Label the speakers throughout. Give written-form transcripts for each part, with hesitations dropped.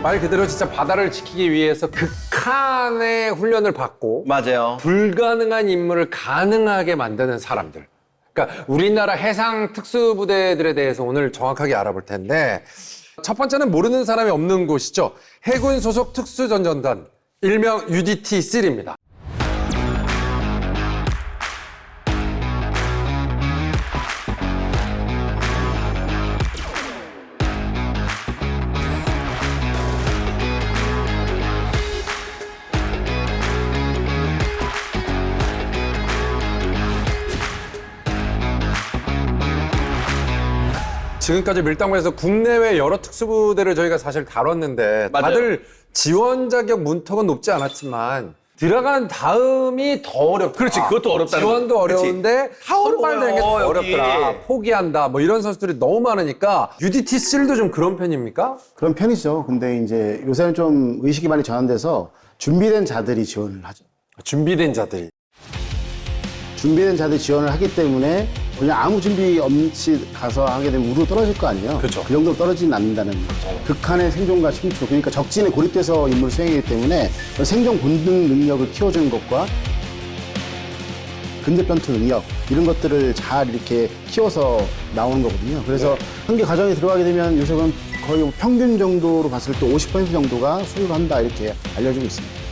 Speaker 1: 말 그대로 진짜 바다를 지키기 위해서 극한의 훈련을 받고
Speaker 2: 맞아요.
Speaker 1: 불가능한 임무를 가능하게 만드는 사람들. 그러니까 우리나라 해상 특수부대들에 대해서 오늘 정확하게 알아볼 텐데 첫 번째는 모르는 사람이 없는 곳이죠. 해군 소속 특수전전단, 일명 UDT-3입니다. 지금까지 밀당에서 국내외 여러 특수부대를 저희가 사실 다뤘는데
Speaker 2: 맞아요.
Speaker 1: 다들 지원 자격 문턱은 높지 않았지만 들어간 다음이 더 어렵다.
Speaker 2: 그렇지, 그것도 어렵다는
Speaker 1: 지원도
Speaker 2: 거지.
Speaker 1: 어려운데
Speaker 2: 다 어려워요,
Speaker 1: 선발되는 게 더
Speaker 2: 여기.
Speaker 1: 어렵더라. 포기한다. 뭐 이런 선수들이 너무 많으니까 UDT-3도 좀 그런 편입니까?
Speaker 3: 그런 편이죠. 근데 이제 요새는 좀 의식이 많이 전환돼서 준비된 자들이 지원을 하죠.
Speaker 1: 준비된 자들이.
Speaker 3: 준비된 자들이 지원을 하기 때문에 그냥 아무 준비 없이 가서 하게 되면 우르르 떨어질 거 아니에요.
Speaker 1: 그렇죠.
Speaker 3: 그 정도로 떨어지진 않는다는 거죠. 극한의 생존과 침투, 그러니까 적진에 고립돼서 임무를 수행하기 때문에 생존 본능 능력을 키워주는 것과 근접 변투 능력 이런 것들을 잘 이렇게 키워서 나오는 거거든요. 그래서 한개 과정에 들어가게 되면 요새는 거의 평균 정도로 봤을 때 50% 정도가 수료를 한다 이렇게 알려지고 있습니다.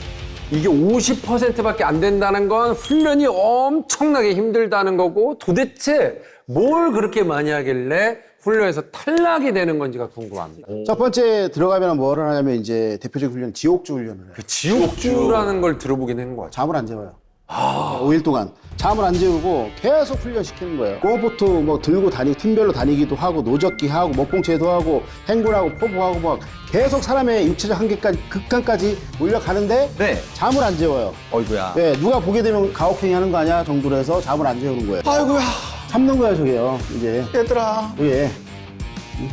Speaker 1: 이게 50%밖에 안 된다는 건 훈련이 엄청나게 힘들다는 거고 도대체 뭘 그렇게 많이 하길래 훈련에서 탈락이 되는 건지가 궁금합니다.
Speaker 3: 첫 번째 들어가면 뭐를 하냐면 이제 대표적인 훈련 지옥주 훈련을 해요.
Speaker 1: 그 지옥주라는 걸 들어보긴 한 것 같아요.
Speaker 3: 잠을 안 재워요. 5일 동안 잠을 안 재우고 계속 훈련시키는 거예요. 공업보트 뭐 들고 다니고 팀별로 다니기도 하고 노젓기 하고 먹봉체도 하고 행군하고 포부하고 막 계속 사람의 육체적 한계까지 극한까지 몰려가는데
Speaker 2: 네.
Speaker 3: 잠을 안 재워요.
Speaker 2: 어이구야.
Speaker 3: 네, 누가 보게 되면 가혹행위 하는 거 아니야 정도로 해서 잠을 안 재우는 거예요.
Speaker 2: 아이고야.
Speaker 3: 참는 거예요 저게요 이제.
Speaker 2: 얘들아.
Speaker 3: 예.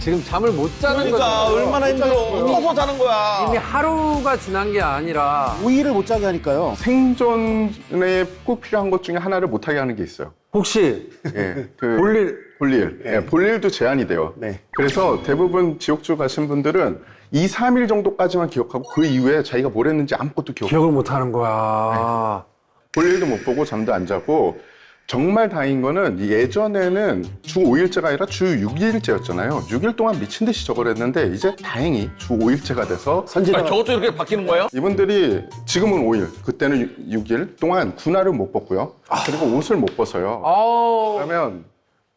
Speaker 1: 지금 잠을 못 자는
Speaker 2: 그러니까
Speaker 1: 거죠.
Speaker 2: 얼마나 힘들어. 웃어서 자는 거야.
Speaker 1: 이미 하루가 지난 게 아니라
Speaker 3: 5일을 못 자게 하니까요.
Speaker 4: 생존에 꼭 필요한 것 중에 하나를 못하게 하는 게 있어요.
Speaker 1: 혹시
Speaker 4: 예, 볼일.
Speaker 3: 네.
Speaker 4: 예, 볼일도 제한이 돼요.
Speaker 3: 네.
Speaker 4: 그래서 대부분 지옥주 가신 분들은 2, 3일 정도까지만 기억하고 그 이후에 자기가 뭘 했는지 아무것도 기억 못 해요.
Speaker 1: 기억을 못 하는 거야.
Speaker 4: 볼일도 못 보고 잠도 안 자고 정말 다행인 거는 예전에는 주 5일제가 아니라 주 6일제였잖아요. 6일 동안 미친 듯이 저걸 했는데 이제 다행히 주 5일제가 돼서
Speaker 3: 선지자.
Speaker 2: 저것도 이렇게 바뀌는 거예요?
Speaker 4: 이분들이 지금은 5일, 그때는 6일 동안 군화를 못 벗고요. 그리고 옷을 못 벗어요. 그러면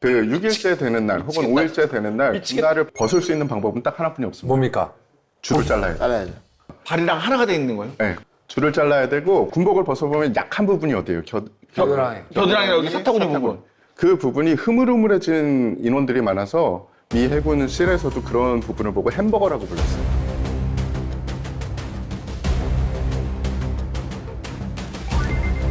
Speaker 4: 그 6일째 되는 날 혹은 5일째 되는 날
Speaker 2: 미치겠다.
Speaker 4: 군화를 벗을 수 있는 방법은 딱 하나뿐이 없습니다.
Speaker 1: 뭡니까?
Speaker 4: 줄을 잘라야 돼요.
Speaker 3: 따라야죠.
Speaker 2: 발이랑 하나가 돼 있는 거예요?
Speaker 4: 네. 줄을 잘라야 되고 군복을 벗어보면 약한 부분이 어디예요?
Speaker 1: 겨드랑이.
Speaker 2: 겨드랑이랑 여기 사타구니 부분.
Speaker 4: 그 부분이 흐물흐물해진 인원들이 많아서 미 해군 실에서도 그런 부분을 보고 햄버거라고 불렀어요.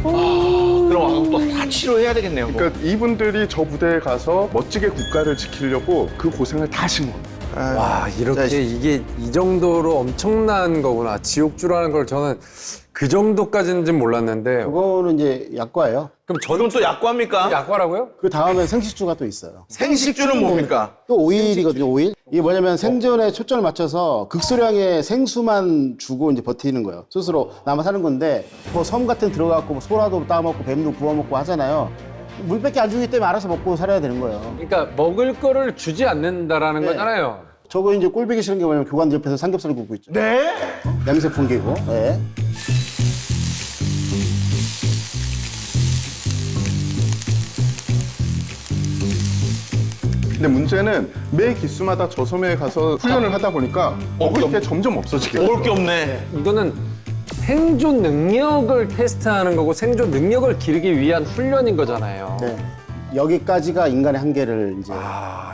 Speaker 2: 그럼 또 다 치료해야 되겠네요. 그거.
Speaker 4: 그러니까 이분들이 저 부대에 가서 멋지게 국가를 지키려고 그 고생을 다 하신 거예요.
Speaker 1: 와, 이렇게 이게 이 정도로 엄청난 거구나. 지옥주라는 걸 저는 그 정도까지는 몰랐는데.
Speaker 3: 그거는 이제 약과예요.
Speaker 1: 그럼
Speaker 2: 이건 또 약과입니까?
Speaker 1: 약과라고요?
Speaker 3: 그 다음에 생식주가 또 있어요.
Speaker 2: 생식주는 뭡니까?
Speaker 3: 또 5일이거든요, 5일. 이게 뭐냐면 생존에 초점을 맞춰서 극소량의 생수만 주고 이제 버티는 거예요. 스스로 남아 사는 건데, 뭐 섬 같은 데 들어가고 뭐 소라도 따먹고 뱀도 구워먹고 하잖아요. 물밖에 안 주기 때문에 알아서 먹고 살아야 되는 거예요.
Speaker 1: 그러니까 먹을 거를 주지 않는다라는
Speaker 3: 네.
Speaker 1: 거잖아요.
Speaker 3: 저거 이제 꼴보기 싫은 게 뭐냐면 교관 옆에서 삼겹살을 굽고 있죠.
Speaker 2: 네?
Speaker 3: 냄새 풍기고. 네.
Speaker 4: 근데 문제는 매 기수마다 저 섬에 가서 훈련을 하다 보니까 먹을 게 점점 없어지게 돼요.
Speaker 2: 먹을 게 없네.
Speaker 1: 이거는 생존 능력을 테스트하는 거고 생존 능력을 기르기 위한 훈련인 거잖아요.
Speaker 3: 네. 여기까지가 인간의 한계를 이제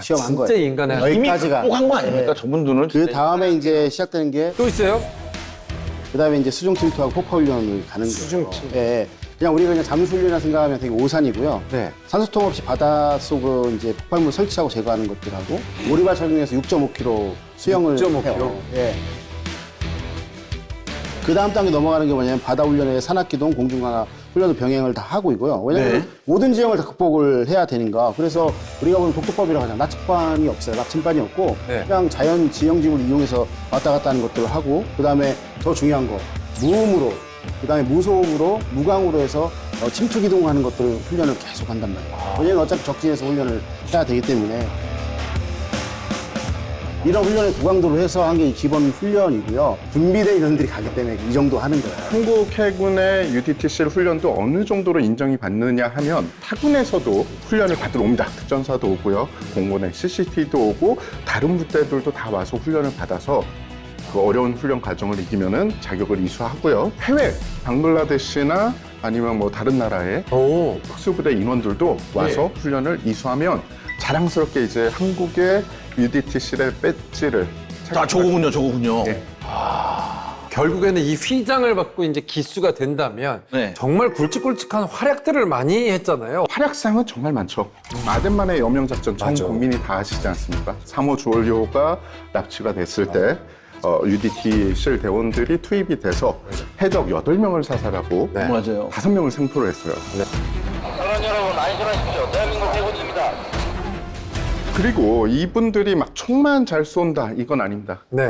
Speaker 3: 시험한
Speaker 1: 진짜
Speaker 3: 거예요.
Speaker 1: 인간의
Speaker 2: 이미
Speaker 3: 여기까지가.
Speaker 2: 극복한 거 아닙니까? 저분들은
Speaker 3: 그 다음에 이제 시작되는 게
Speaker 1: 또 있어요?
Speaker 3: 그다음에 이제 수중 침투하고 폭파 훈련을 가는 거예요.
Speaker 1: 수중 침투.
Speaker 3: 예. 그냥 우리가 그냥 잠수 훈련이라 생각하면 되게 오산이고요.
Speaker 1: 네.
Speaker 3: 산소통 없이 바닷속을 이제 폭발물 설치하고 제거하는 것들하고 오리발 착용해서 6.5km 수영을
Speaker 1: 6.5
Speaker 3: 해요.
Speaker 1: km?
Speaker 3: 예. 그 다음 단계 넘어가는 게 뭐냐면 바다 훈련의 산악기동, 공중강화 훈련도 병행을 다 하고 있고요. 왜냐하면
Speaker 2: 네.
Speaker 3: 모든 지형을 다 극복을 해야 되는가. 그래서 우리가 보는 독도법이라고 하잖아요. 나침반이 없어요. 나침반이 없고
Speaker 1: 네.
Speaker 3: 그냥 자연 지형지물을 이용해서 왔다 갔다 하는 것들을 하고 그다음에 더 중요한 거 무음으로 그다음에 무소음으로 무광으로 해서 침투 기동하는 것들을 훈련을 계속 한단 말이에요. 왜냐하면 어차피 적진에서 훈련을 해야 되기 때문에 이런 훈련을 고강도로 해서 한 게 기본 훈련이고요. 군비대 인원들이 가기 때문에 이 정도 하는 거예요.
Speaker 4: 한국 해군의 UDTCL 훈련도 어느 정도로 인정이 받느냐 하면 타군에서도 훈련을 받으러 옵니다. 특전사도 오고요. 공군의 CCT도 오고 다른 부대들도 다 와서 훈련을 받아서 그 어려운 훈련 과정을 이기면은 자격을 이수하고요. 해외 방글라데시나 아니면 뭐 다른 나라의
Speaker 1: 오.
Speaker 4: 특수부대 인원들도 와서 훈련을 이수하면 자랑스럽게 이제 한국의 UDTC의 배지를
Speaker 2: 저거군요.
Speaker 4: 네.
Speaker 1: 결국에는 이 휘장을 받고 이제 기수가 된다면
Speaker 2: 네.
Speaker 1: 정말 굵직굵직한 활약들을 많이 했잖아요.
Speaker 4: 활약상은 정말 많죠. 아덴만의 여명작전 전
Speaker 1: 맞아.
Speaker 4: 국민이 다 아시지 않습니까? 3호 조올료가 납치가 됐을 때 UDTCL 대원들이 투입이 돼서 해적 8명을 사살하고
Speaker 1: 네.
Speaker 2: 맞아요.
Speaker 4: 5명을 생포를 했어요.
Speaker 5: 여러분 안심하십시오. 대한민국 해군입니다.
Speaker 4: 그리고 이분들이 막 총만 잘 쏜다 이건 아닙니다.
Speaker 1: 네.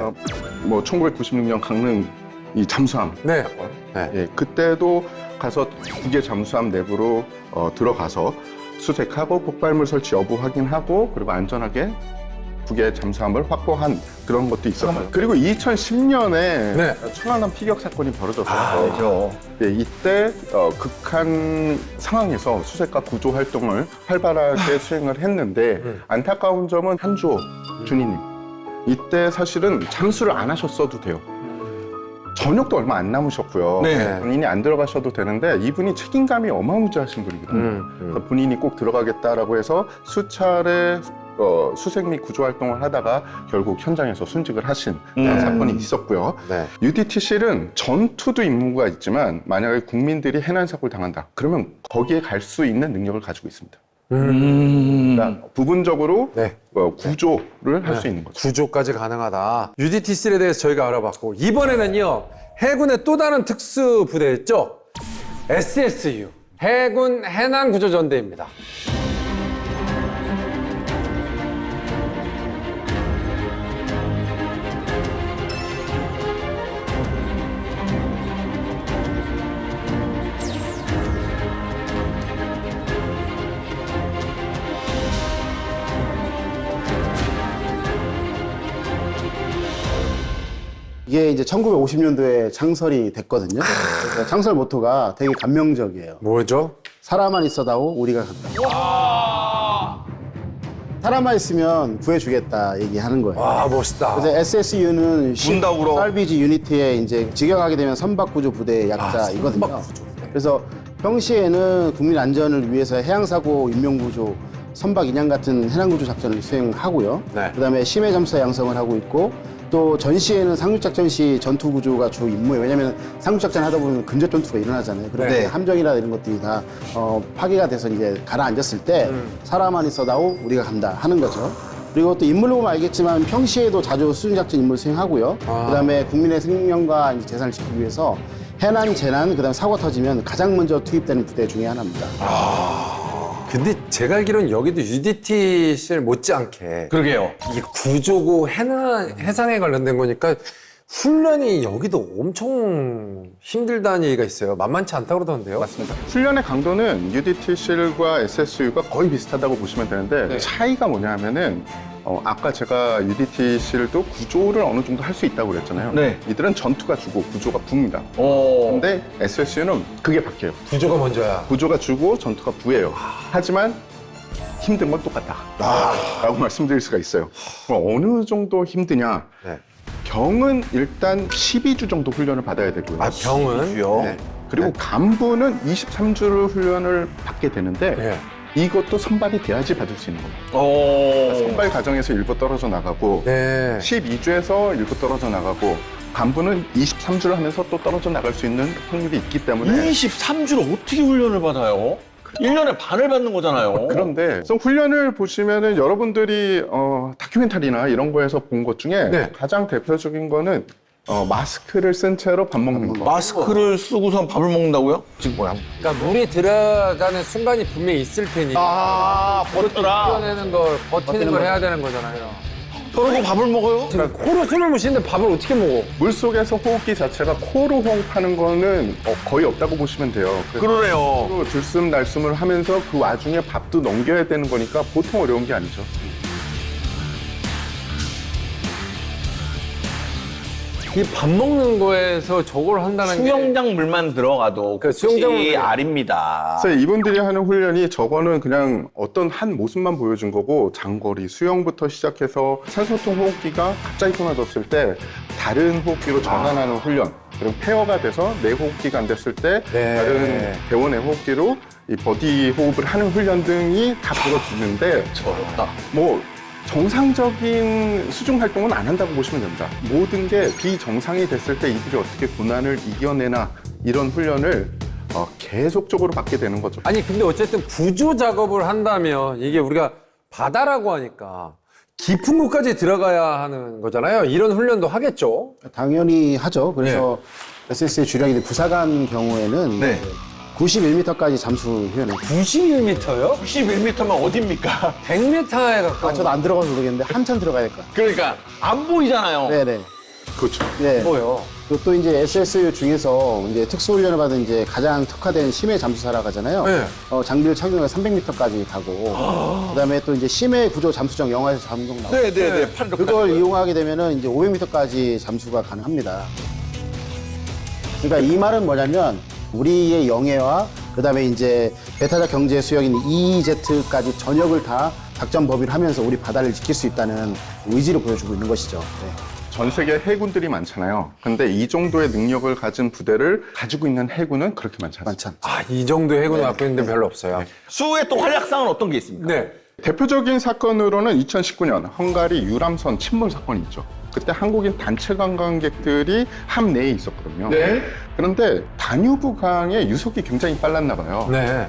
Speaker 4: 뭐 1996년 강릉 이 잠수함
Speaker 1: 네.
Speaker 4: 사건.
Speaker 1: 네.
Speaker 4: 예, 그때도 가서 국외 잠수함 내부로 들어가서 수색하고 폭발물 설치 여부 확인하고 그리고 안전하게 국외 잠수함을 확보한 그런 것도 있었고요. 그리고 2010년에
Speaker 1: 네.
Speaker 4: 천안함 피격 사건이 벌어졌어요.
Speaker 2: 그렇죠.
Speaker 4: 예, 이때 극한 상황에서 수색과 구조 활동을 활발하게 수행을 했는데 안타까운 점은 한주호 준이님 이때 사실은 잠수를 안 하셨어도 돼요. 저녁도 얼마 안 남으셨고요.
Speaker 2: 네.
Speaker 4: 본인이 안 들어가셔도 되는데 이분이 책임감이 어마무지하신 분이거든요. 그래서 본인이 꼭 들어가겠다라고 해서 수차례 수색 및 구조 활동을 하다가 결국 현장에서 순직을 하신 그런 사건이 있었고요.
Speaker 1: 네.
Speaker 4: UDTCL은 전투도 임무가 있지만 만약에 국민들이 해난 사고를 당한다. 그러면 거기에 갈 수 있는 능력을 가지고 있습니다. 그러니까 부분적으로
Speaker 1: 네.
Speaker 4: 구조를 할 수 있는 거죠.
Speaker 1: 구조까지 가능하다. UDTCL에 대해서 저희가 알아봤고 이번에는요. 해군의 또 다른 특수 부대였죠. SSU 해군 해난구조전대입니다.
Speaker 3: 이게 이제 1950년도에 창설이 됐거든요. 그래서 창설 모토가 되게 감명적이에요.
Speaker 1: 뭐죠?
Speaker 3: 사람만 있어다오 우리가 간다. 사람만 있으면 구해주겠다 얘기하는 거예요.
Speaker 1: 와 멋있다.
Speaker 3: 그래서 SSU는
Speaker 2: 문다구로.
Speaker 3: 살비지 유니트에 이제 직역하게 되면 선박구조 부대의 약자이거든요.
Speaker 1: 선박구조부대.
Speaker 3: 그래서 평시에는 국민 안전을 위해서 해양사고 인명구조, 선박 인양 같은 해난구조 작전을 수행하고요.
Speaker 1: 네.
Speaker 3: 그다음에 심해 잠수사 양성을 하고 있고 또 전시에는 상륙작전 시 전투구조가 주 임무예요. 왜냐하면 상륙작전 하다 보면 근접 전투가 일어나잖아요. 그럴 때
Speaker 2: 네.
Speaker 3: 함정이나 이런 것들이 다 파괴가 돼서 이제 가라앉았을 때 사람만 있어다오 우리가 간다 하는 거죠. 그리고 또 인물로 보면 알겠지만 평시에도 자주 수중작전 임무를 수행하고요. 그다음에 국민의 생명과 이제 재산을 지키기 위해서 해난, 재난, 그다음에 사고 터지면 가장 먼저 투입되는 부대 중에 하나입니다.
Speaker 1: 근데 제가 알기로는 여기도 UDTCL 못지않게
Speaker 2: 그러게요.
Speaker 1: 이게 구조고 해상에 관련된 거니까 훈련이 여기도 엄청 힘들다는 얘기가 있어요. 만만치 않다고 그러던데요.
Speaker 4: 맞습니다. 훈련의 강도는 UDTCL과 SSU가 거의 비슷하다고 보시면 되는데 차이가 뭐냐 하면은 아까 제가 UDTCL도 구조를 어느 정도 할 수 있다고 그랬잖아요.
Speaker 2: 네.
Speaker 4: 이들은 전투가 주고 구조가 부입니다. 근데 SSU는 그게 바뀌어요.
Speaker 1: 구조가 먼저야.
Speaker 4: 구조가 주고 전투가 부예요. 하지만 힘든 건 똑같다. 라고 말씀드릴 수가 있어요. 그럼 어느 정도 힘드냐?
Speaker 1: 네.
Speaker 4: 병은 일단 12주 정도 훈련을 받아야 되고요.
Speaker 1: 아 병은
Speaker 4: 네. 그리고 간부는 23주를 훈련을 받게 되는데
Speaker 1: 네.
Speaker 4: 이것도 선발이 돼야지 받을 수 있는 겁니다. 선발 과정에서 일부 떨어져 나가고
Speaker 1: 네.
Speaker 4: 12주에서 일부 떨어져 나가고 간부는 23주를 하면서 또 떨어져 나갈 수 있는 확률이 있기 때문에
Speaker 2: 23주를 어떻게 훈련을 받아요? 1년에 반을 받는 거잖아요.
Speaker 4: 그런데 그래서 훈련을 보시면은 여러분들이 다큐멘터리나 이런 거에서 본 것 중에
Speaker 1: 네.
Speaker 4: 가장 대표적인 거는 마스크를 쓴 채로 밥 먹는 거.
Speaker 2: 마스크를 쓰고선 밥을 먹는다고요? 지금 뭐야?
Speaker 1: 그러니까 물이 들어가는 순간이 분명히 있을 테니
Speaker 2: 아, 버렸더라.
Speaker 1: 버티는 걸 버티는 걸 해야 되는 거잖아요.
Speaker 2: 그러고 밥을 먹어요?
Speaker 1: 코로 숨을 못 쉬는데 밥을 어떻게 먹어?
Speaker 4: 물 속에서 호흡기 자체가 코로 호흡하는 거는 거의 없다고 보시면 돼요.
Speaker 2: 그러네요.
Speaker 4: 코로 들숨 날숨을 하면서 그 와중에 밥도 넘겨야 되는 거니까 보통 어려운 게 아니죠.
Speaker 1: 이 밥 먹는 거에서 저걸 한다는 게
Speaker 2: 수영장 물만 들어가도
Speaker 1: 그 수영장
Speaker 2: 끝이
Speaker 1: 물-
Speaker 2: 아닙니다.
Speaker 4: 그래서 이분들이 하는 훈련이 저거는 그냥 어떤 한 모습만 보여준 거고 장거리 수영부터 시작해서 산소통 호흡기가 갑자기 끊어졌을 때 다른 호흡기로 전환하는 훈련, 그리고 페어가 돼서 내 호흡기가 안 됐을 때
Speaker 1: 네.
Speaker 4: 다른 대원의 호흡기로 이 버디 호흡을 하는 훈련 등이 다 벌어지는데
Speaker 2: 어렵다.
Speaker 4: 뭐 정상적인 수중 활동은 안 한다고 보시면 됩니다. 모든 게 비정상이 됐을 때 이들이 어떻게 고난을 이겨내나 이런 훈련을 계속적으로 받게 되는 거죠.
Speaker 1: 아니 근데 어쨌든 구조 작업을 한다면 이게 우리가 바다라고 하니까 깊은 곳까지 들어가야 하는 거잖아요. 이런 훈련도 하겠죠.
Speaker 3: 당연히 하죠. 그래서
Speaker 1: 네.
Speaker 3: SS의 주력이 부사관 경우에는
Speaker 2: 네.
Speaker 3: 91m까지 잠수 훈련을.
Speaker 1: 91m요?
Speaker 2: 91m면 어딥니까?
Speaker 1: 100m에 가까운.
Speaker 3: 저도 안 들어가서 모르겠는데 한참 들어가야 될 것 같아요.
Speaker 2: 그러니까 안 보이잖아요.
Speaker 3: 네네.
Speaker 4: 그렇죠.
Speaker 3: 네.
Speaker 1: 뭐요?
Speaker 3: 그리고 또 이제 SSU 중에서 이제 특수훈련을 받은 이제 가장 특화된 심해 잠수사라고 하잖아요.
Speaker 1: 네.
Speaker 3: 장비를 착용해서 300m까지 가고, 그다음에 또 이제 심해 구조 잠수정 영화에서 잠동 나오고.
Speaker 2: 네네네. 팔 이렇게
Speaker 3: 그걸 이용하게 되면은 이제 500m까지 잠수가 가능합니다. 그러니까 이 말은 뭐냐면 우리의 영해와 그다음에 이제 배타적 경제 수역인 EEZ까지 전역을 다 작전 법위를 하면서 우리 바다를 지킬 수 있다는 의지를 보여주고 있는 것이죠. 네.
Speaker 4: 전 세계 해군들이 많잖아요. 근데 이 정도의 능력을 가진 부대를 가지고 있는 해군은 그렇게 많지 않습니다.
Speaker 3: 많지 않죠.
Speaker 1: 아, 이 정도 해군을 갖고 있는데 별로 없어요.
Speaker 2: 수의 또 활약상은 어떤 게 있습니까?
Speaker 1: 네.
Speaker 4: 대표적인 사건으로는 2019년 헝가리 유람선 침몰 사건이 있죠. 그때 한국인 단체 관광객들이 함 내에 있었거든요.
Speaker 2: 네.
Speaker 4: 그런데 다뉴브 강의 유속이 굉장히 빨랐나 봐요.
Speaker 1: 네.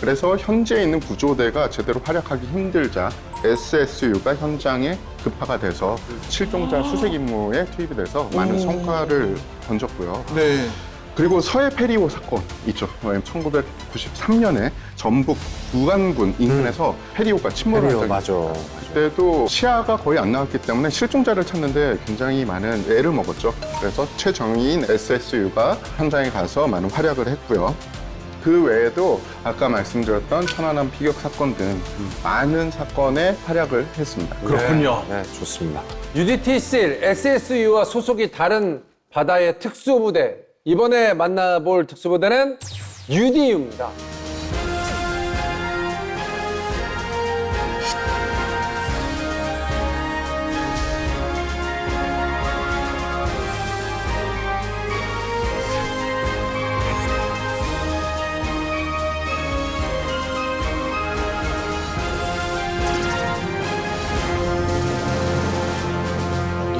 Speaker 4: 그래서 현지에 있는 구조대가 제대로 활약하기 힘들자 SSU가 현장에 급파가 돼서 실종자 수색 임무에 투입이 돼서 많은 성과를 던졌고요.
Speaker 2: 네.
Speaker 4: 그리고 서해 페리오 사건 있죠. 1993년에 전북 부안군 인근에서 페리오가 침몰한 적이
Speaker 1: 맞아.
Speaker 4: 그때도 시야가 거의 안 나왔기 때문에 실종자를 찾는데 굉장히 많은 애를 먹었죠. 그래서 최정의인 SSU가 현장에 가서 많은 활약을 했고요. 그 외에도 아까 말씀드렸던 천안함 피격 사건 등 많은 사건에 활약을 했습니다.
Speaker 2: 그렇군요.
Speaker 1: 네, 좋습니다. UDT-SEAL, SSU와 소속이 다른 바다의 특수부대. 이번에 만나볼 특수부대는 UDU입니다.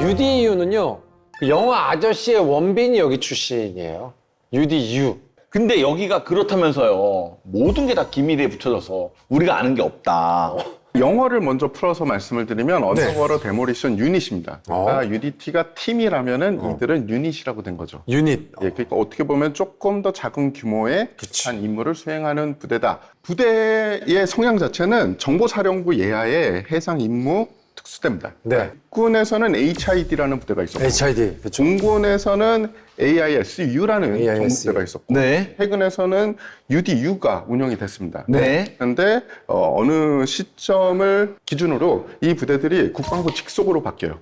Speaker 1: UDU는요, 그 영화 아저씨의 원빈이 여기 출신이에요. UDU.
Speaker 2: 근데 여기가 그렇다면서요. 모든 게 다 기밀에 붙여져서 우리가 아는 게 없다.
Speaker 4: 영어를 먼저 풀어서 말씀을 드리면 언더워터 데모리션 유닛입니다. 그러니까 UDT가 팀이라면은 이들은 유닛이라고 된 거죠.
Speaker 1: 유닛.
Speaker 4: 예, 그러니까 어떻게 보면 조금 더 작은 규모의 기한 임무를 수행하는 부대다. 부대의 성향 자체는 정보사령부 예하의 해상 임무 특수대입니다.
Speaker 1: 네.
Speaker 4: 육군에서는 HID라는 부대가 있었고
Speaker 1: HID. 그쵸.
Speaker 4: 공군에서는 AISU라는
Speaker 1: AISU.
Speaker 4: 정부대가 있었고
Speaker 2: 네.
Speaker 4: 해군에서는 UDU가 운영이 됐습니다.
Speaker 2: 네.
Speaker 4: 그런데 어느 시점을 기준으로 이 부대들이 국방부 직속으로 바뀌어요.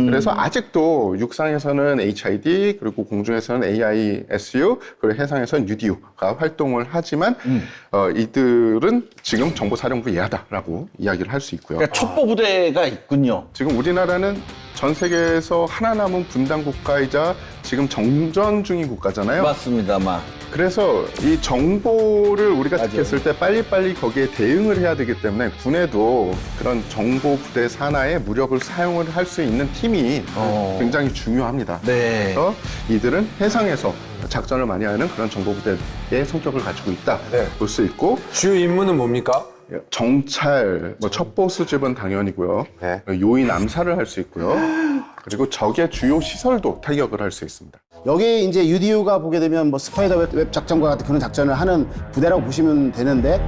Speaker 4: 그래서 아직도 육상에서는 HID, 그리고 공중에서는 AISU, 그리고 해상에서는 UDU가 활동을 하지만 이들은 지금 정보사령부 예하다라고 이야기를 할 수 있고요.
Speaker 2: 그러니까 첩보 부대가 있군요.
Speaker 4: 지금 우리나라는 전 세계에서 하나 남은 분단 국가이자 지금 정전 중인 국가잖아요.
Speaker 2: 맞습니다만.
Speaker 4: 그래서 이 정보를 우리가
Speaker 2: 맞아요.
Speaker 4: 지켰을 때 빨리빨리 거기에 대응을 해야 되기 때문에 군에도 그런 정보 부대 산하의 무력을 사용을 할 수 있는 팀이 굉장히 중요합니다.
Speaker 2: 네.
Speaker 4: 그래서 이들은 해상에서 작전을 많이 하는 그런 정보 부대의 성격을 가지고 있다
Speaker 1: 네.
Speaker 4: 볼 수 있고
Speaker 1: 주 임무는 뭡니까?
Speaker 4: 정찰, 뭐 첩보 수집은 당연이고요.
Speaker 1: 네.
Speaker 4: 요인 암살을 할 수 있고요. 그리고 적의 주요 시설도 타격을 할 수 있습니다.
Speaker 3: 여기 이제 UDU가 보게 되면 뭐 스파이더 웹 작전과 같은 그런 작전을 하는 부대라고 보시면 되는데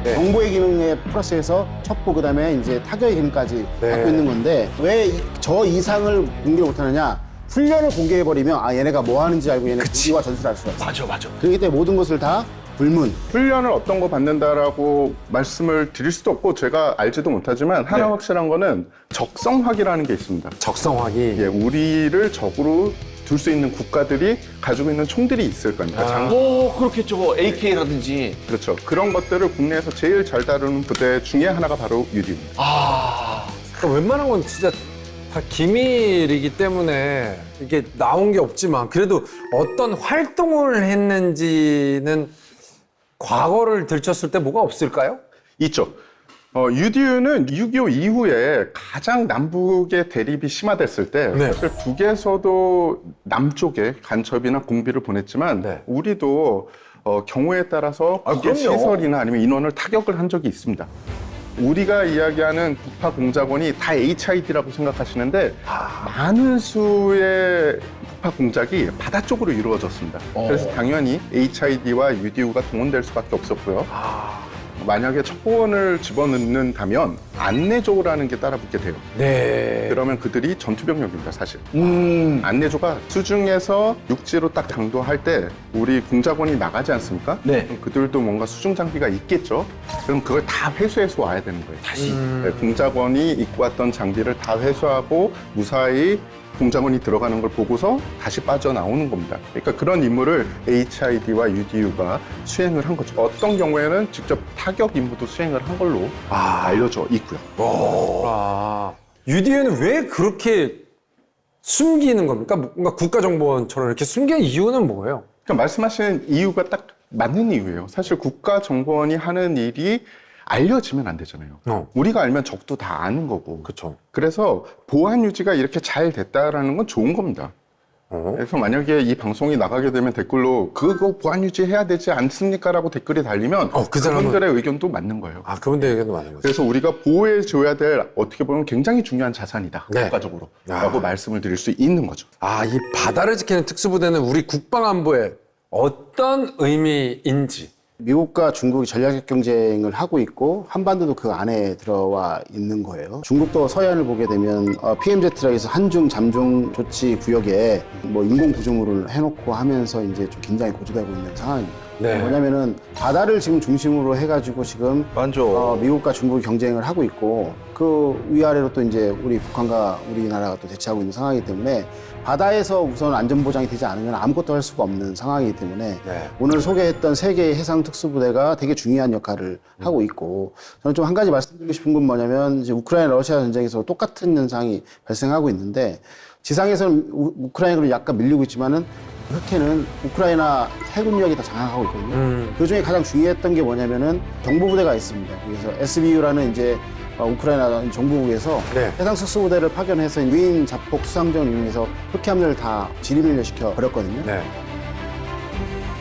Speaker 3: 정보의 기능에 플러스해서 첩보 그다음에 이제 타격의 기능까지 갖고 있는 건데 왜 저 이상을 공개를 못하느냐? 훈련을 공개해버리면 아 얘네가 뭐 하는지 알고 얘네 무기와 전술을 알 수가 있어.
Speaker 2: 맞아.
Speaker 3: 그렇기 때문에 모든 것을 다 불문.
Speaker 4: 훈련을 어떤 거 받는다라고 말씀을 드릴 수도 없고 제가 알지도 못하지만 하나 확실한 거는 적성화기라는 게 있습니다.
Speaker 1: 적성화기.
Speaker 4: 예, 우리를 적으로 둘 수 있는 국가들이 가지고 있는 총들이 있을 겁니다.
Speaker 2: 그렇겠죠. AK라든지.
Speaker 4: 그렇죠. 그런 것들을 국내에서 제일 잘 다루는 부대 중에 하나가 바로 UDU입니다.
Speaker 1: 그러니까 웬만한 건 진짜 다 기밀이기 때문에 이게 나온 게 없지만 그래도 어떤 활동을 했는지는 과거를 들췄을 때 뭐가 없을까요?
Speaker 4: 있죠. UDU는 6.25 이후에 가장 남북의 대립이 심화됐을 때
Speaker 1: 네.
Speaker 4: 사실 북에서도 남쪽에 간첩이나 공비를 보냈지만
Speaker 1: 네.
Speaker 4: 우리도 경우에 따라서 북의
Speaker 2: 그럼요.
Speaker 4: 시설이나 아니면 인원을 타격을 한 적이 있습니다. 우리가 이야기하는 북파 공작원이 다 HID라고 생각하시는데 많은 수의 북파 공작이 바다 쪽으로 이루어졌습니다. 그래서 당연히 HID와 UDU가 동원될 수밖에 없었고요. 만약에 첩보원을 집어넣는다면 안내조라는 게 따라붙게 돼요.
Speaker 1: 네.
Speaker 4: 그러면 그들이 전투병력입니다, 사실. 안내조가 수중에서 육지로 딱 당도할 때 우리 공작원이 나가지 않습니까?
Speaker 2: 네.
Speaker 4: 그럼 그들도 뭔가 수중 장비가 있겠죠. 그럼 그걸 다 회수해서 와야 되는 거예요. 다시. 네, 공작원이 입고 왔던 장비를 다 회수하고 무사히 공작원이 들어가는 걸 보고서 다시 빠져나오는 겁니다. 그러니까 그런 임무를 HID와 UDU가 수행을 한 거죠. 어떤 경우에는 직접 타격 임무도 수행을 한 걸로 알려져 있고요.
Speaker 1: UDU는 왜 그렇게 숨기는 겁니까? 뭔가 국가정보원처럼 이렇게 숨기는 이유는 뭐예요?
Speaker 4: 그러니까 말씀하시는 이유가 딱 맞는 이유예요. 사실 국가정보원이 하는 일이 알려지면 안 되잖아요. 우리가 알면 적도 다 아는 거고.
Speaker 1: 그렇죠.
Speaker 4: 그래서 보안 유지가 이렇게 잘 됐다라는 건 좋은 겁니다. 그래서 만약에 이 방송이 나가게 되면 댓글로 그거 보안 유지해야 되지 않습니까? 라고 댓글이 달리면
Speaker 1: 그 사람은-
Speaker 4: 그분들의 의견도 맞는 거예요.
Speaker 1: 그분들 얘기도 많은 거죠.
Speaker 4: 그래서 우리가 보호해줘야 될 어떻게 보면 굉장히 중요한 자산이다.
Speaker 1: 네.
Speaker 4: 국가적으로. 라고 말씀을 드릴 수 있는 거죠.
Speaker 1: 이 바다를 지키는 특수부대는 우리 국방안보에 어떤 의미인지.
Speaker 3: 미국과 중국이 전략적 경쟁을 하고 있고 한반도도 그 안에 들어와 있는 거예요. 중국도 서해안을 보게 되면 PMZ라 해서 한중 잠중 조치 구역에 뭐 인공 구조물을 해놓고 하면서 이제 좀 긴장이 고조되고 있는 상황입니다.
Speaker 1: 네.
Speaker 3: 뭐냐면은 바다를 지금 중심으로 해가지고 지금
Speaker 2: 맞아.
Speaker 3: 미국과 중국이 경쟁을 하고 있고 그 위아래로 또 이제 우리 북한과 우리나라가 또 대치하고 있는 상황이기 때문에 바다에서 우선 안전보장이 되지 않으면 아무것도 할 수가 없는 상황이기 때문에
Speaker 1: 네.
Speaker 3: 오늘 소개했던 세 개의 해상특수부대가 되게 중요한 역할을 하고 있고 저는 좀 한 가지 말씀드리고 싶은 건 뭐냐면 이제 우크라이나 러시아 전쟁에서 똑같은 현상이 발생하고 있는데 지상에서는 우크라이나를 약간 밀리고 있지만은 흑해는 우크라이나 해군력이 다 장악하고 있거든요. 그 중에 가장 중요했던 게 뭐냐면은 정보부대가 있습니다. 그래서 SBU라는 이제 우크라이나 정부국에서
Speaker 1: 네.
Speaker 3: 해상특수부대를 파견해서 유인 자폭 수상전을 이용해서 흑해함대를 다 지리멸렬시켜 버렸거든요.
Speaker 1: 네.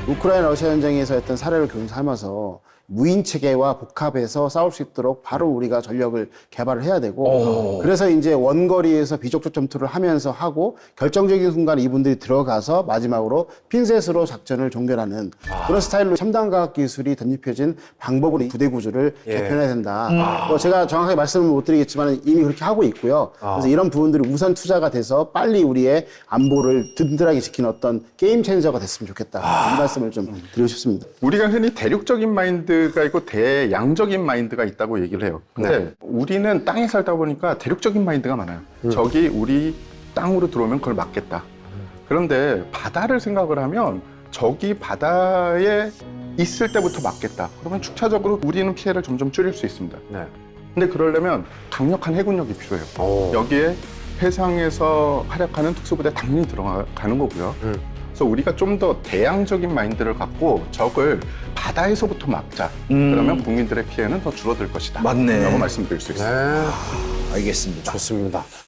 Speaker 3: 우크라이나 러시아 전쟁에서 했던 사례를 교훈 삼아서 무인 체계와 복합해서 싸울 수 있도록 바로 우리가 전력을 개발을 해야 되고 그래서 이제 원거리에서 비적적 전투를 하면서 하고 결정적인 순간에 이분들이 들어가서 마지막으로 핀셋으로 작전을 종결하는 그런 스타일로 첨단 과학 기술이 덧입혀진 방법으로 이 부대 구조를 개편해야 된다. 뭐 제가 정확하게 말씀을 못 드리겠지만 이미 그렇게 하고 있고요. 그래서 이런 부분들이 우선 투자가 돼서 빨리 우리의 안보를 든든하게 지키는 어떤 게임 체인저가 됐으면 좋겠다. 이 말씀을 좀 드리고 싶습니다.
Speaker 4: 우리가 흔히 대륙적인 마인드가 있고 대양적인 마인드가 있다고 얘기를 해요. 근데 우리는 땅에 살다 보니까 대륙적인 마인드가 많아요. 적이 우리 땅으로 들어오면 그걸 막겠다. 그런데 바다를 생각을 하면 적이 바다에 있을 때부터 막겠다. 그러면 축차적으로 우리는 피해를 점점 줄일 수 있습니다.
Speaker 1: 네.
Speaker 4: 근데 그러려면 강력한 해군력이 필요해요. 여기에 해상에서 활약하는 특수부대 당연히 들어가는 거고요. 그래서 우리가 좀 더 대양적인 마인드를 갖고 적을 바다에서부터 막자. 그러면 국민들의 피해는 더 줄어들 것이다.
Speaker 2: 맞네.
Speaker 4: 라고 말씀드릴 수 있습니다.
Speaker 1: 네.
Speaker 2: 알겠습니다.
Speaker 1: 좋습니다.